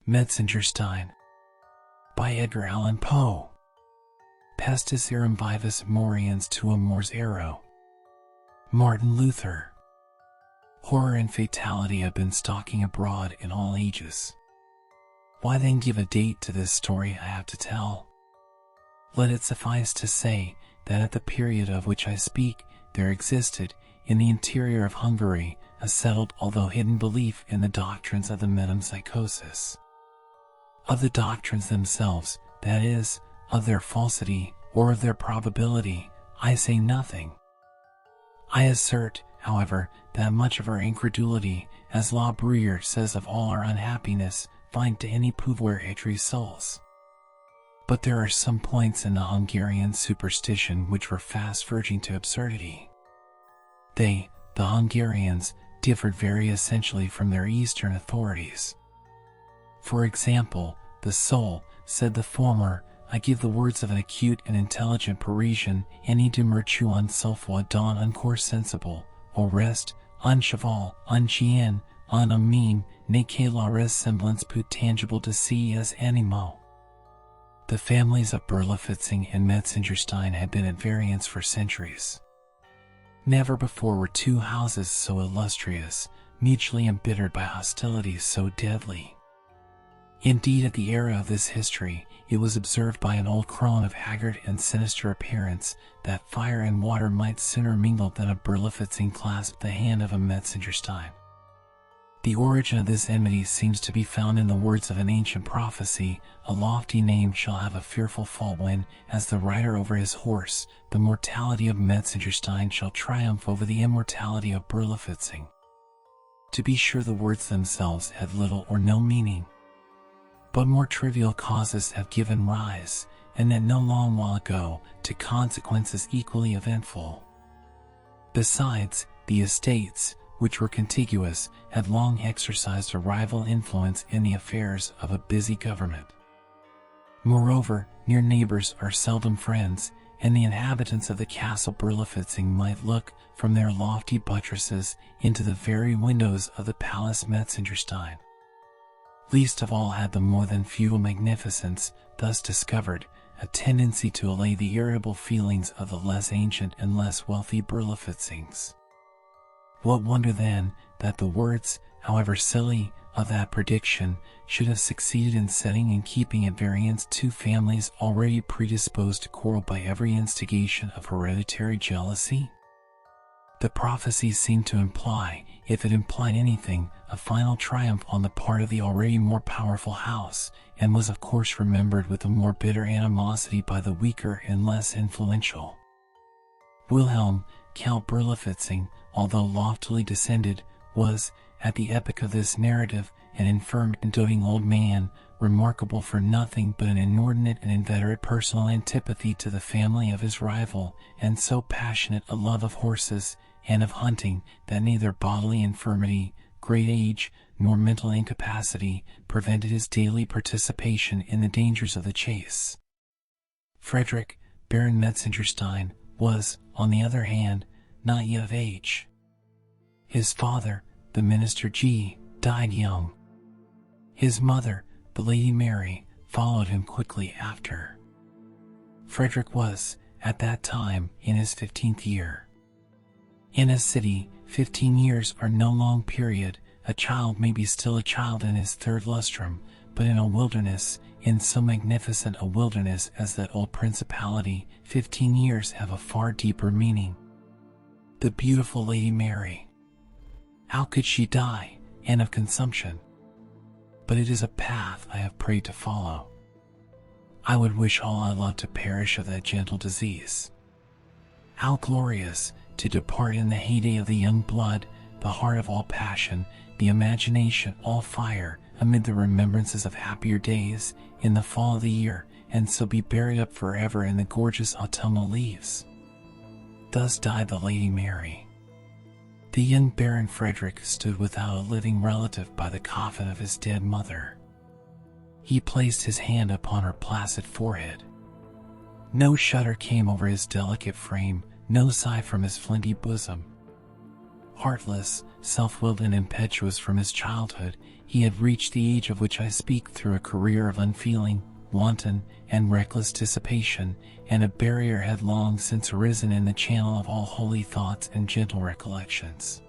Metzengerstein by Edgar Allan Poe. Pestis eram vivus moriens tuum mors ero. Martin Luther. Horror and fatality have been stalking abroad in all ages. Why then give a date to this story I have to tell? Let it suffice to say that at the period of which I speak, there existed, in the interior of Hungary, a settled although hidden belief in the doctrines of the metempsychosis. Of the doctrines themselves, that is, of their falsity or of their probability, I say nothing. I assert, however, that much of our incredulity, as La Courier says of all our unhappiness, find to any pouvoir être souls. But there are some points in the Hungarian superstition which were fast verging to absurdity. They, the Hungarians, differed very essentially from their Eastern authorities. For example, the soul, said the former, I give the words of an acute and intelligent Parisian, any de mertu un self-wa don un corps sensible, au reste, un cheval, un chien, un homme, ne que la ressemblance peut tangible de ces animaux. The families of Berlifitzing and Metzengerstein had been at variance for centuries. Never before were two houses so illustrious, mutually embittered by hostilities so deadly. Indeed, at the era of this history, it was observed by an old crone of haggard and sinister appearance that fire and water might sooner mingle than a Berlifitzing clasp the hand of a Metzengerstein. The origin of this enmity seems to be found in the words of an ancient prophecy, a lofty name shall have a fearful fall when, as the rider over his horse, the mortality of Metzengerstein shall triumph over the immortality of Berlifitzing. To be sure, the words themselves had little or no meaning. But more trivial causes have given rise, and that no long while ago, to consequences equally eventful. Besides, the estates, which were contiguous, had long exercised a rival influence in the affairs of a busy government. Moreover, near neighbors are seldom friends, and the inhabitants of the castle Berlifitzing might look, from their lofty buttresses, into the very windows of the palace Metzengerstein. Least of all had the more than feudal magnificence, thus discovered, a tendency to allay the irritable feelings of the less ancient and less wealthy Berlifitzings. What wonder then, that the words, however silly, of that prediction, should have succeeded in setting and keeping at variance two families already predisposed to quarrel by every instigation of hereditary jealousy? The prophecy seemed to imply, if it implied anything, a final triumph on the part of the already more powerful house, and was of course remembered with a more bitter animosity by the weaker and less influential. Wilhelm, Count Berlifitzing, although loftily descended, was, at the epoch of this narrative, an infirm and doting old man, remarkable for nothing but an inordinate and inveterate personal antipathy to the family of his rival, and so passionate a love of horses and of hunting that neither bodily infirmity, great age, nor mental incapacity prevented his daily participation in the dangers of the chase. Frederick, Baron Metzengerstein, was, on the other hand, not yet of age. His father, the minister G., died young. His mother, the Lady Mary, followed him quickly after. Frederick was, at that time, in his 15th year. In a city, 15 years are no long period. A child may be still a child in his third lustrum, but in a wilderness, in so magnificent a wilderness as that old principality, 15 years have a far deeper meaning. The beautiful Lady Mary. How could she die, and of consumption? But it is a path I have prayed to follow. I would wish all I love to perish of that gentle disease. How glorious, to depart in the heyday of the young blood, the heart of all passion, the imagination all fire, amid the remembrances of happier days, in the fall of the year, and so be buried up forever in the gorgeous autumnal leaves. Thus died the Lady Mary. The young Baron Frederick stood without a living relative by the coffin of his dead mother. He placed his hand upon her placid forehead. No shudder came over his delicate frame, no sigh from his flinty bosom. Heartless, self-willed and impetuous from his childhood, he had reached the age of which I speak through a career of unfeeling, wanton, and reckless dissipation, and a barrier had long since arisen in the channel of all holy thoughts and gentle recollections.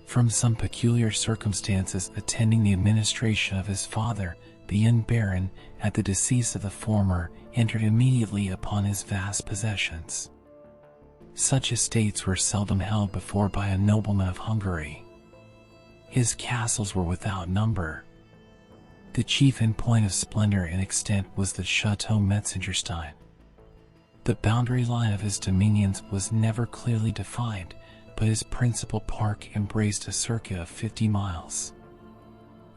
From some peculiar circumstances attending the administration of his father, the young baron, at the decease of the former, entered immediately upon his vast possessions. Such estates were seldom held before by a nobleman of Hungary. His castles were without number. The chief in point of splendor and extent was the Chateau Metzengerstein. The boundary line of his dominions was never clearly defined, but his principal park embraced a circuit of 50 miles.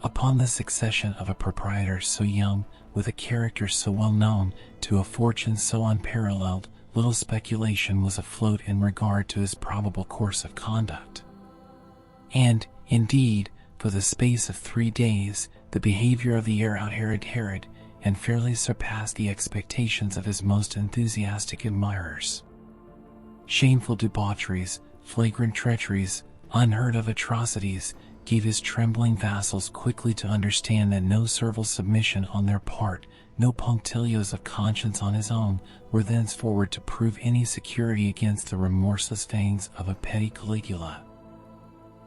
Upon the succession of a proprietor so young, with a character so well known, to a fortune so unparalleled, little speculation was afloat in regard to his probable course of conduct. And, indeed, for the space of 3 days, the behavior of the heir out-Herod and fairly surpassed the expectations of his most enthusiastic admirers. Shameful debaucheries, flagrant treacheries, unheard-of atrocities, gave his trembling vassals quickly to understand that no servile submission on their part, no punctilios of conscience on his own, were thenceforward to prove any security against the remorseless fangs of a petty Caligula.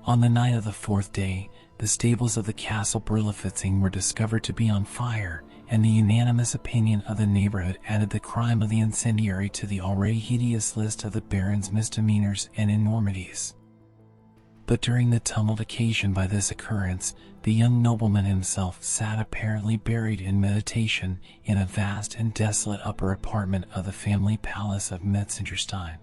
On the night of the 4th day, the stables of the castle Berlifitzing were discovered to be on fire, and the unanimous opinion of the neighborhood added the crime of the incendiary to the already hideous list of the baron's misdemeanors and enormities. But during the tumult occasioned by this occurrence, the young nobleman himself sat apparently buried in meditation in a vast and desolate upper apartment of the family palace of Metzengerstein.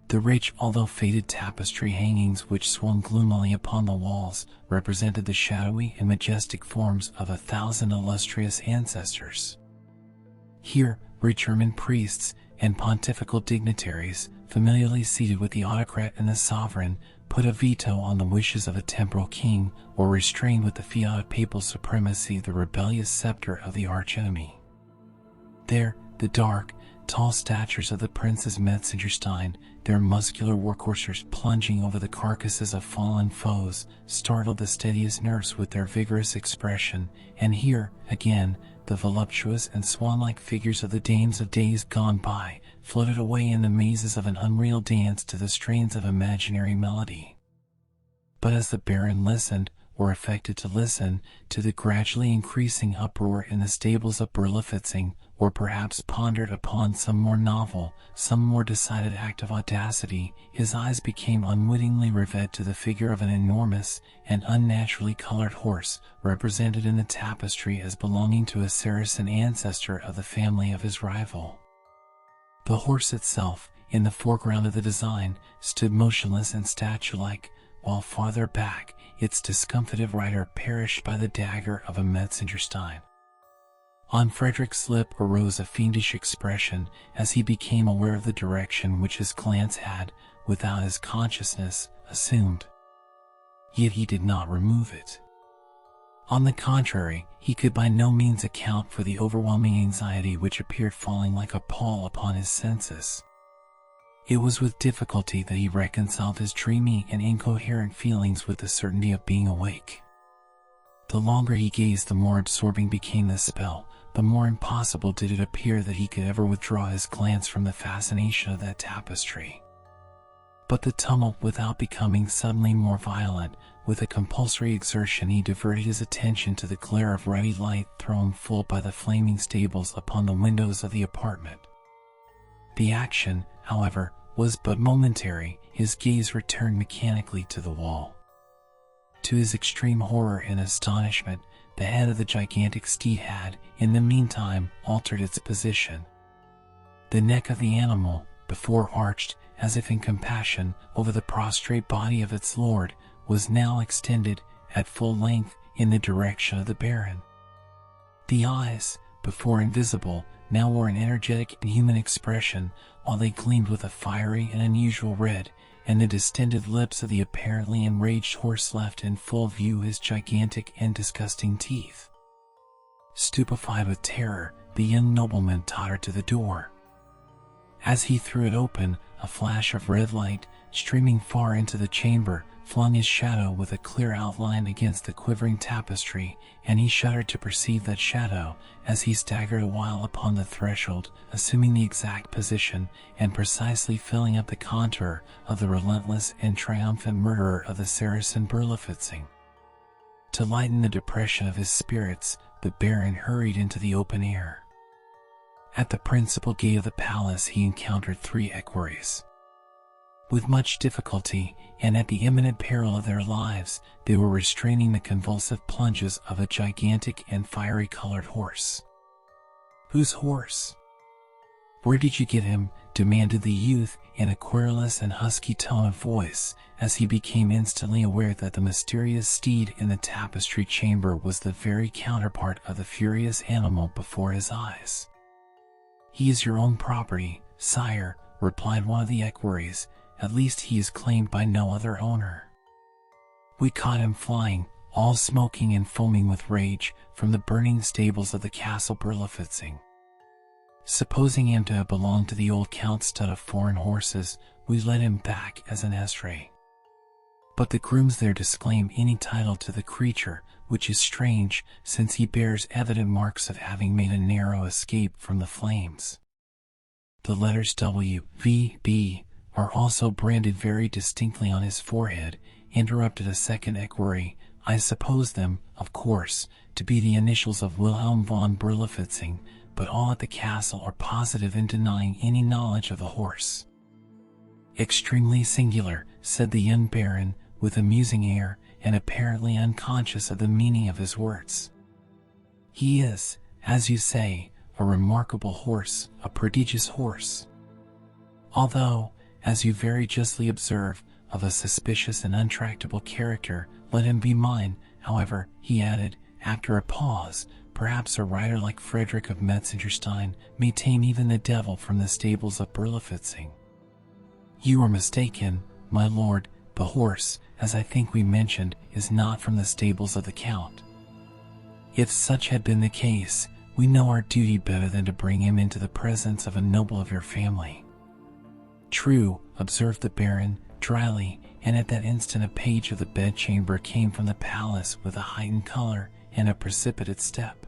The rich, although faded tapestry hangings which swung gloomily upon the walls represented the shadowy and majestic forms of 1,000 illustrious ancestors. Here were German priests and pontifical dignitaries, familiarly seated with the autocrat and the sovereign, put a veto on the wishes of a temporal king, or restrained with the fiat of papal supremacy the rebellious scepter of the archenemy. There, the dark, tall statures of the princes Metzengerstein, their muscular workhorses plunging over the carcasses of fallen foes, startled the steadiest nerves with their vigorous expression, and here, again, the voluptuous and swan-like figures of the dames of days gone by floated away in the mazes of an unreal dance to the strains of imaginary melody. But as the baron listened, or affected to listen, to the gradually increasing uproar in the stables of Berlifitzing, or perhaps pondered upon some more novel, some more decided act of audacity, his eyes became unwittingly riveted to the figure of an enormous and unnaturally colored horse, represented in the tapestry as belonging to a Saracen ancestor of the family of his rival. The horse itself, in the foreground of the design, stood motionless and statue-like, while farther back, its discomfited rider perished by the dagger of a Metzengerstein. On Frederick's lip arose a fiendish expression as he became aware of the direction which his glance had, without his consciousness, assumed. Yet he did not remove it. On the contrary, he could by no means account for the overwhelming anxiety which appeared falling like a pall upon his senses. It was with difficulty that he reconciled his dreamy and incoherent feelings with the certainty of being awake. The longer he gazed, the more absorbing became the spell, the more impossible did it appear that he could ever withdraw his glance from the fascination of that tapestry. But the tumult, without becoming suddenly more violent, with a compulsory exertion he diverted his attention to the glare of ruddy light thrown full by the flaming stables upon the windows of the apartment. The action, however, was but momentary. His gaze returned mechanically to the wall. To his extreme horror and astonishment, the head of the gigantic steed had, in the meantime, altered its position. The neck of the animal, before arched, as if in compassion, over the prostrate body of its lord, was now extended, at full length, in the direction of the baron. The eyes, before invisible, now wore an energetic and human expression, while they gleamed with a fiery and unusual red, and the distended lips of the apparently enraged horse left in full view his gigantic and disgusting teeth. Stupefied with terror, the young nobleman tottered to the door. As he threw it open, a flash of red light, streaming far into the chamber, flung his shadow with a clear outline against the quivering tapestry, and he shuddered to perceive that shadow, as he staggered a while upon the threshold, assuming the exact position, and precisely filling up the contour of the relentless and triumphant murderer of the Saracen Berlifitzing. To lighten the depression of his spirits, the Baron hurried into the open air. At the principal gate of the palace he encountered 3 equerries. With much difficulty, and at the imminent peril of their lives, they were restraining the convulsive plunges of a gigantic and fiery-colored horse. "Whose horse? Where did you get him?" demanded the youth in a querulous and husky tone of voice, as he became instantly aware that the mysterious steed in the tapestry chamber was the very counterpart of the furious animal before his eyes. "He is your own property, sire," replied one of the equerries. "At least he is claimed by no other owner. We caught him flying, all smoking and foaming with rage, from the burning stables of the castle Berlifitzing. Supposing him to have belonged to the old count's stud of foreign horses, we led him back as an estray. But the grooms there disclaim any title to the creature, which is strange, since he bears evident marks of having made a narrow escape from the flames. The letters W, V, B are also branded very distinctly on his forehead," interrupted a second equerry. "I suppose them, of course, to be the initials of Wilhelm von Berlifitzing, but all at the castle are positive in denying any knowledge of the horse." "Extremely singular," said the young Baron, with a musing air, and apparently unconscious of the meaning of his words. "He is, as you say, a remarkable horse, a prodigious horse. Although, as you very justly observe, of a suspicious and untractable character. Let him be mine, however," he added, after a pause. "Perhaps a rider like Frederick of Metzengerstein may tame even the devil from the stables of Berlifitzing." "You are mistaken, my lord. The horse, as I think we mentioned, is not from the stables of the Count. If such had been the case, we know our duty better than to bring him into the presence of a noble of your family." "True," observed the Baron, dryly, and at that instant a page of the bedchamber came from the palace with a heightened color and a precipitate step.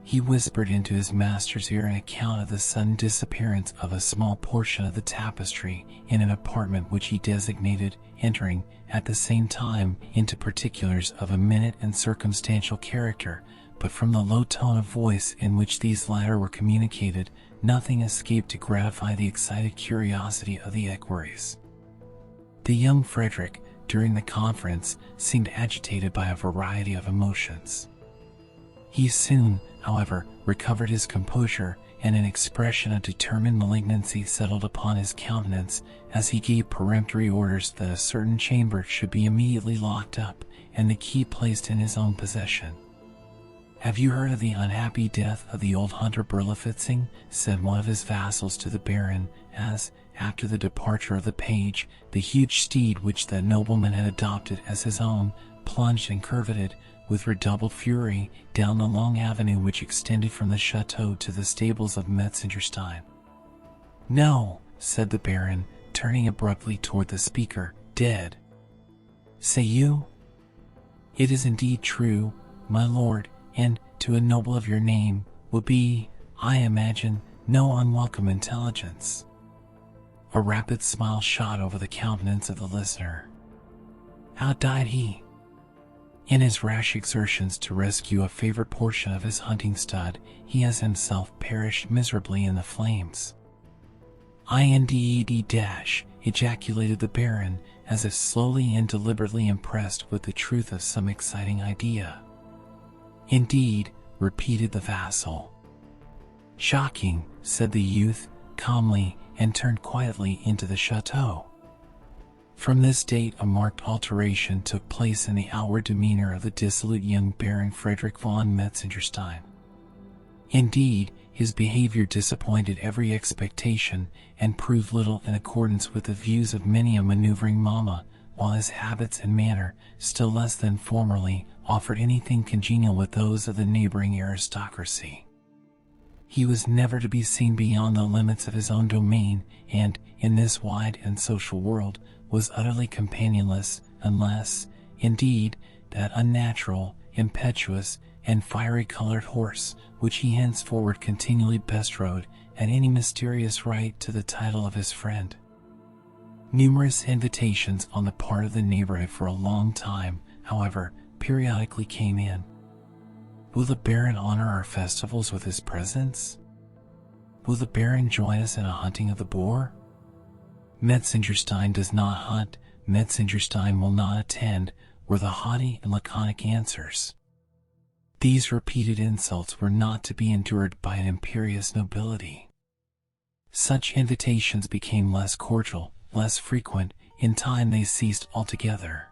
He whispered into his master's ear an account of the sudden disappearance of a small portion of the tapestry in an apartment which he designated, entering, at the same time, into particulars of a minute and circumstantial character, but from the low tone of voice in which these latter were communicated, nothing escaped to gratify the excited curiosity of the equerries. The young Frederick, during the conference, seemed agitated by a variety of emotions. He soon, however, recovered his composure, and an expression of determined malignancy settled upon his countenance as he gave peremptory orders that a certain chamber should be immediately locked up, and the key placed in his own possession. "Have you heard of the unhappy death of the old hunter Berlifitzing?" said one of his vassals to the Baron, as, after the departure of the page, the huge steed which that nobleman had adopted as his own plunged and curveted, with redoubled fury, down the long avenue which extended from the chateau to the stables of Metzengerstein. "No," said the Baron, turning abruptly toward the speaker. "Dead, say you?" "It is indeed true, my lord, and, to a noble of your name, will be, I imagine, no unwelcome intelligence." A rapid smile shot over the countenance of the listener. "How died he?" "In his rash exertions to rescue a favorite portion of his hunting stud, he has himself perished miserably in the flames." "Indeed, ejaculated the Baron, as if slowly and deliberately impressed with the truth of some exciting idea. "Indeed," repeated the vassal. "Shocking," said the youth, calmly, and turned quietly into the chateau. From this date a marked alteration took place in the outward demeanor of the dissolute young Baron Frederick von Metzengerstein. Indeed, his behavior disappointed every expectation, and proved little in accordance with the views of many a maneuvering mamma, while his habits and manner, still less than formerly, offered anything congenial with those of the neighboring aristocracy. He was never to be seen beyond the limits of his own domain, and, in this wide and social world, was utterly companionless, unless, indeed, that unnatural, impetuous, and fiery-colored horse, which he henceforward continually bestrode, had any mysterious right to the title of his friend. Numerous invitations on the part of the neighborhood for a long time, however, periodically came in. Will the Baron honor our festivals with his presence? Will the Baron join us in a hunting of the boar? Metzengerstein does not hunt, Metzengerstein will not attend, were the haughty and laconic answers. These repeated insults were not to be endured by an imperious nobility. Such invitations became less cordial, less frequent, in time they ceased altogether.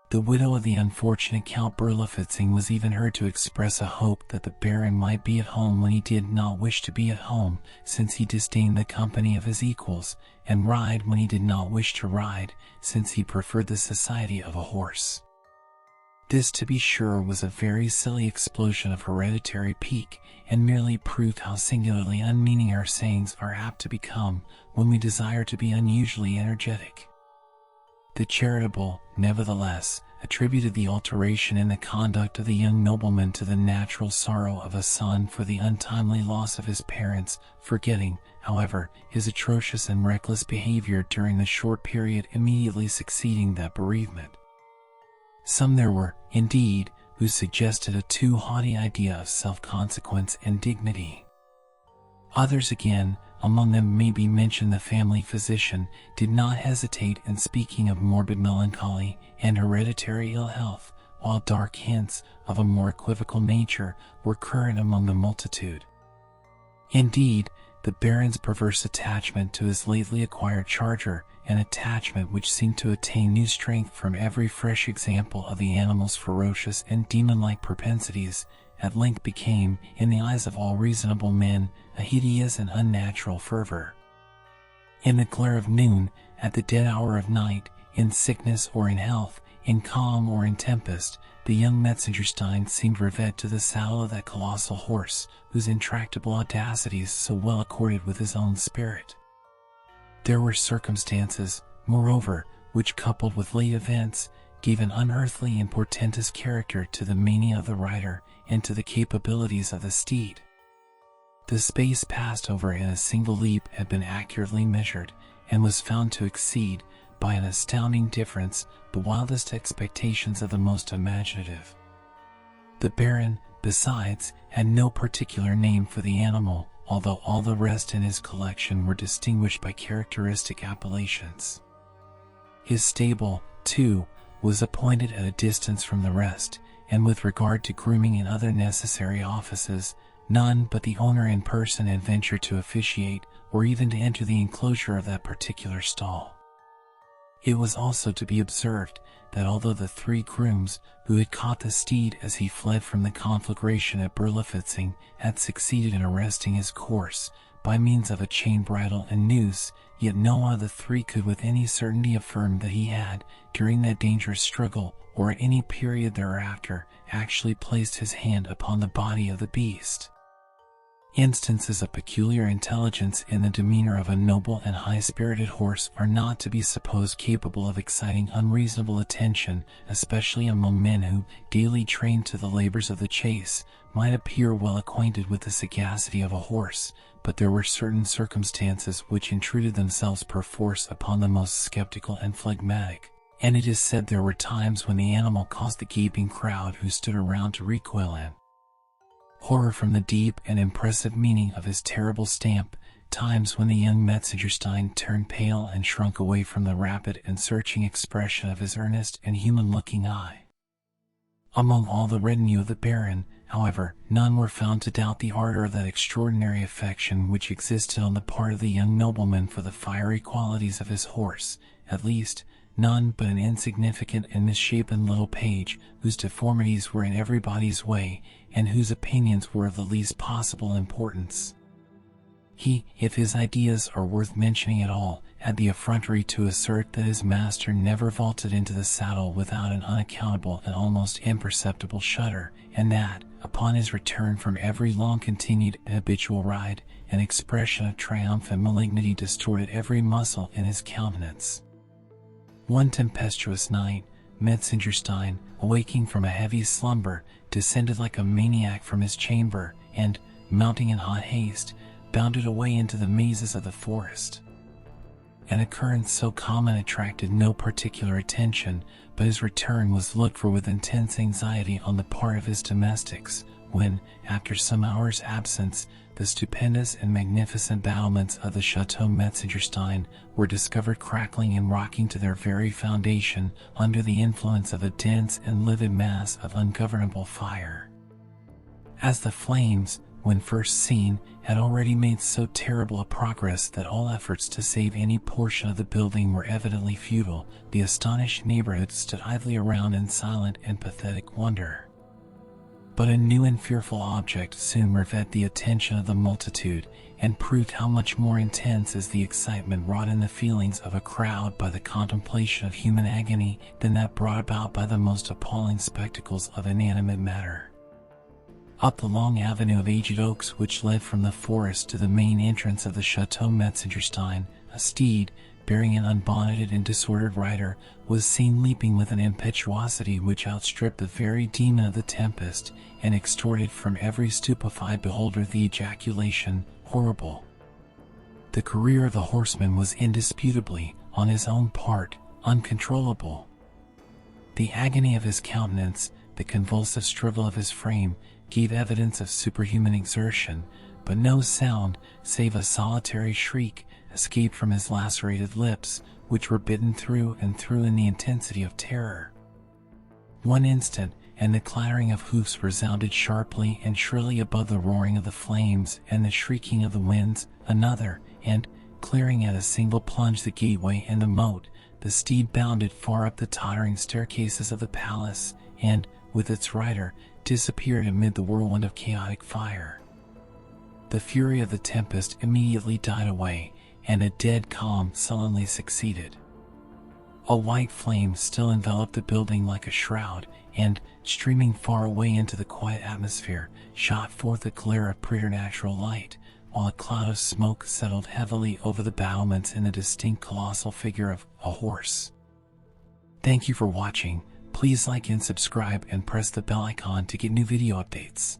The widow of the unfortunate Count Berlifitzing was even heard to express a hope that the Baron might be at home when he did not wish to be at home, since he disdained the company of his equals, and ride when he did not wish to ride, since he preferred the society of a horse. This, to be sure, was a very silly explosion of hereditary pique, and merely proved how singularly unmeaning our sayings are apt to become when we desire to be unusually energetic. The charitable, nevertheless, attributed the alteration in the conduct of the young nobleman to the natural sorrow of a son for the untimely loss of his parents, forgetting, however, his atrocious and reckless behavior during the short period immediately succeeding that bereavement. Some there were, indeed, who suggested a too haughty idea of self-consequence and dignity. Others again, among them may be mentioned the family physician, did not hesitate in speaking of morbid melancholy and hereditary ill health, while dark hints of a more equivocal nature were current among the multitude. Indeed, the Baron's perverse attachment to his lately acquired charger, an attachment which seemed to attain new strength from every fresh example of the animal's ferocious and demon-like propensities, at length became, in the eyes of all reasonable men, a hideous and unnatural fervor. In the glare of noon, at the dead hour of night, in sickness or in health, in calm or in tempest, the young Metzengerstein seemed rivet to the saddle of that colossal horse, whose intractable audacities so well accorded with his own spirit. There were circumstances, moreover, which, coupled with late events, gave an unearthly and portentous character to the mania of the rider and to the capabilities of the steed. The space passed over in a single leap had been accurately measured, and was found to exceed, by an astounding difference, the wildest expectations of the most imaginative. The Baron, besides, had no particular name for the animal, although all the rest in his collection were distinguished by characteristic appellations. His stable, too, was appointed at a distance from the rest, and with regard to grooming and other necessary offices, none but the owner in person had ventured to officiate, or even to enter the enclosure of that particular stall. It was also to be observed that although the 3 grooms, who had caught the steed as he fled from the conflagration at Berlifitzing, had succeeded in arresting his course, by means of a chain bridle and noose, yet no one of the 3 could with any certainty affirm that he had, during that dangerous struggle, or at any period thereafter, actually placed his hand upon the body of the beast. Instances of peculiar intelligence in the demeanor of a noble and high-spirited horse are not to be supposed capable of exciting unreasonable attention, especially among men who, daily trained to the labors of the chase, might appear well acquainted with the sagacity of a horse, but there were certain circumstances which intruded themselves perforce upon the most skeptical and phlegmatic, and it is said there were times when the animal caused the gaping crowd who stood around to recoil in horror from the deep and impressive meaning of his terrible stamp, times when the young Metzengerstein turned pale and shrunk away from the rapid and searching expression of his earnest and human-looking eye. Among all the retinue of the Baron, however, none were found to doubt the ardor of that extraordinary affection which existed on the part of the young nobleman for the fiery qualities of his horse, at least, none but an insignificant and misshapen little page, whose deformities were in everybody's way, and whose opinions were of the least possible importance. He, if his ideas are worth mentioning at all, had the effrontery to assert that his master never vaulted into the saddle without an unaccountable and almost imperceptible shudder, and that, upon his return from every long-continued and habitual ride, an expression of triumphant malignity distorted every muscle in his countenance. One tempestuous night, Metzengerstein, awaking from a heavy slumber, descended like a maniac from his chamber, and, mounting in hot haste, bounded away into the mazes of the forest. An occurrence so common attracted no particular attention, but his return was looked for with intense anxiety on the part of his domestics, when, after some hours' absence, the stupendous and magnificent battlements of the Chateau Metzengerstein were discovered crackling and rocking to their very foundation under the influence of a dense and livid mass of ungovernable fire. As the flames, when first seen, had already made so terrible a progress that all efforts to save any portion of the building were evidently futile, the astonished neighborhood stood idly around in silent and pathetic wonder. But a new and fearful object soon riveted the attention of the multitude, and proved how much more intense is the excitement wrought in the feelings of a crowd by the contemplation of human agony than that brought about by the most appalling spectacles of inanimate matter. Up the long avenue of aged oaks which led from the forest to the main entrance of the Chateau Metzengerstein, a steed, bearing an unbonneted and disordered rider, was seen leaping with an impetuosity which outstripped the very demon of the tempest, and extorted from every stupefied beholder the ejaculation, "Horrible!" The career of the horseman was indisputably, on his own part, uncontrollable. The agony of his countenance, the convulsive struggle of his frame, gave evidence of superhuman exertion, but no sound, save a solitary shriek, escaped from his lacerated lips, which were bitten through and through in the intensity of terror. One instant, and the clattering of hoofs resounded sharply and shrilly above the roaring of the flames and the shrieking of the winds. Another, and, clearing at a single plunge the gateway and the moat, the steed bounded far up the tottering staircases of the palace, and, with its rider, disappeared amid the whirlwind of chaotic fire. The fury of the tempest immediately died away, and a dead calm sullenly succeeded. A white flame still enveloped the building like a shroud, and, streaming far away into the quiet atmosphere, shot forth a glare of preternatural light, while a cloud of smoke settled heavily over the battlements in the distinct colossal figure of a horse. Thank you for watching. Please like and subscribe and press the bell icon to get new video updates.